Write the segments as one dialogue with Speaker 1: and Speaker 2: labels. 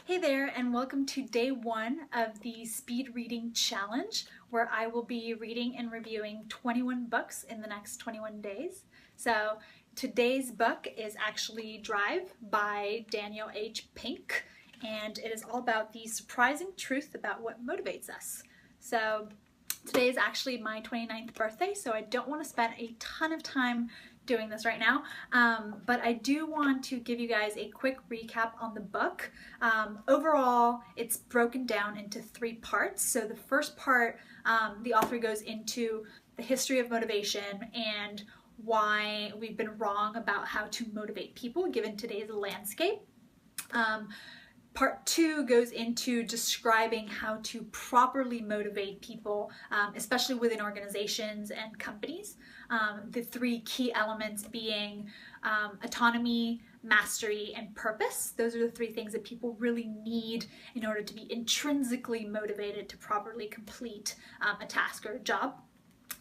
Speaker 1: Hey there, and welcome to day one of the speed reading challenge, where I will be reading and reviewing 21 books in the next 21 days. So today's book is actually Drive by Daniel H. Pink, and it is all about the surprising truth about what motivates us. So today is actually my 29th birthday, so I don't want to spend a ton of time doing this right now, but I do want to give you guys a quick recap on the book. Overall, it's broken down into 3 parts. So the first part, the author goes into the history of motivation and why we've been wrong about how to motivate people given today's landscape. Part 2 goes into describing how to properly motivate people, especially within organizations and companies. The 3 key elements being autonomy, mastery, and purpose. Those are the 3 things that people really need in order to be intrinsically motivated to properly complete a task or a job.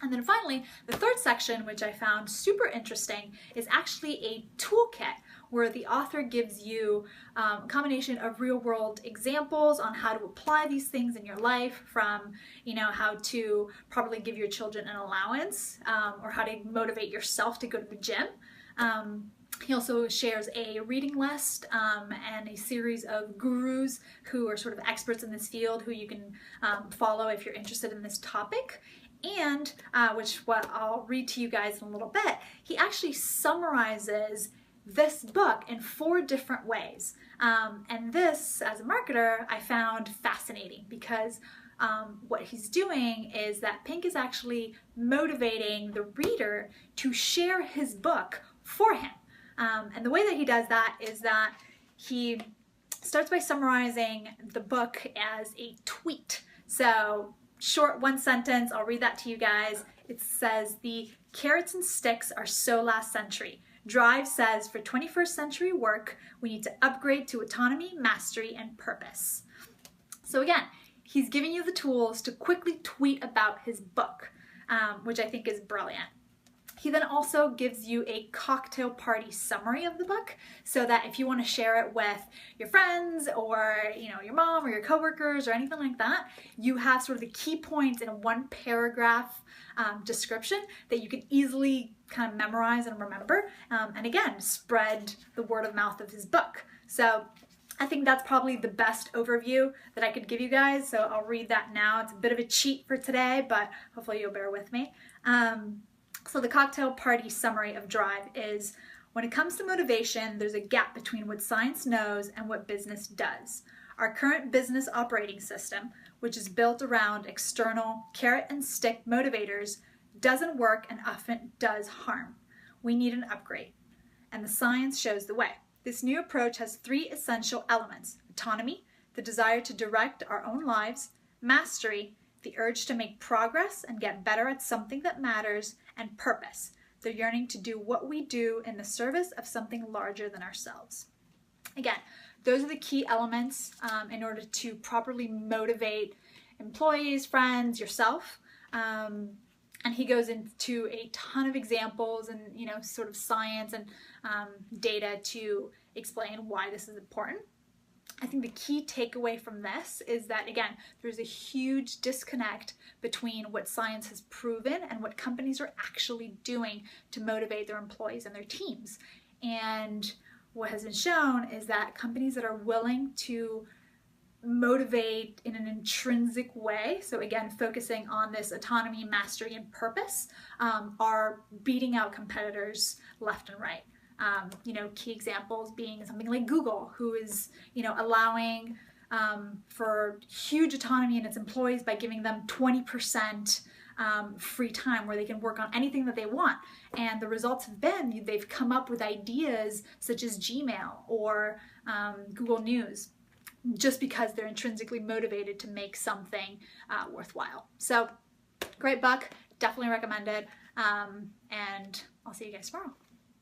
Speaker 1: And then finally, the 3rd section, which I found super interesting, is actually a toolkit where the author gives you a combination of real-world examples on how to apply these things in your life, from how to properly give your children an allowance, or how to motivate yourself to go to the gym. He also shares a reading list and a series of gurus who are sort of experts in this field who you can follow if you're interested in this topic. And, what I'll read to you guys in a little bit, he actually summarizes this book in 4 different ways. And this, as a marketer, I found fascinating because what he's doing is that Pink is actually motivating the reader to share his book for him. And the way that he does that is that he starts by summarizing the book as a tweet. So, short 1 sentence, I'll read that to you guys. It says, "The carrots and sticks are so last century. Drive says for 21st century work, we need to upgrade to autonomy, mastery, and purpose." So again, he's giving you the tools to quickly tweet about his book, which I think is brilliant. He then also gives you a cocktail party summary of the book so that if you want to share it with your friends or your mom or your coworkers or anything like that, you have sort of the key points in a 1 paragraph description that you can easily kind of memorize and remember, and again, spread the word of mouth of his book. So I think that's probably the best overview that I could give you guys, so I'll read that now. It's a bit of a cheat for today, but hopefully you'll bear with me. So the cocktail party summary of Drive is, when it comes to motivation, there's a gap between what science knows and what business does. Our current business operating system, which is built around external carrot and stick motivators, doesn't work and often does harm. We need an upgrade, and the science shows the way. This new approach has 3 essential elements: autonomy, the desire to direct our own lives; mastery, the urge to make progress and get better at something that matters; and purpose, the yearning to do what we do in the service of something larger than ourselves. Again, those are the key elements in order to properly motivate employees, friends, yourself. And he goes into a ton of examples and sort of science and data to explain why this is important. I think the key takeaway from this is that, again, there's a huge disconnect between what science has proven and what companies are actually doing to motivate their employees and their teams. And what has been shown is that companies that are willing to motivate in an intrinsic way, so again, focusing on this autonomy, mastery, and purpose, are beating out competitors left and right. Key examples being something like Google, who is, allowing for huge autonomy in its employees by giving them 20% free time where they can work on anything that they want. And the results have been they've come up with ideas such as Gmail or Google News, just because they're intrinsically motivated to make something worthwhile. So, great book, definitely recommend it, and I'll see you guys tomorrow.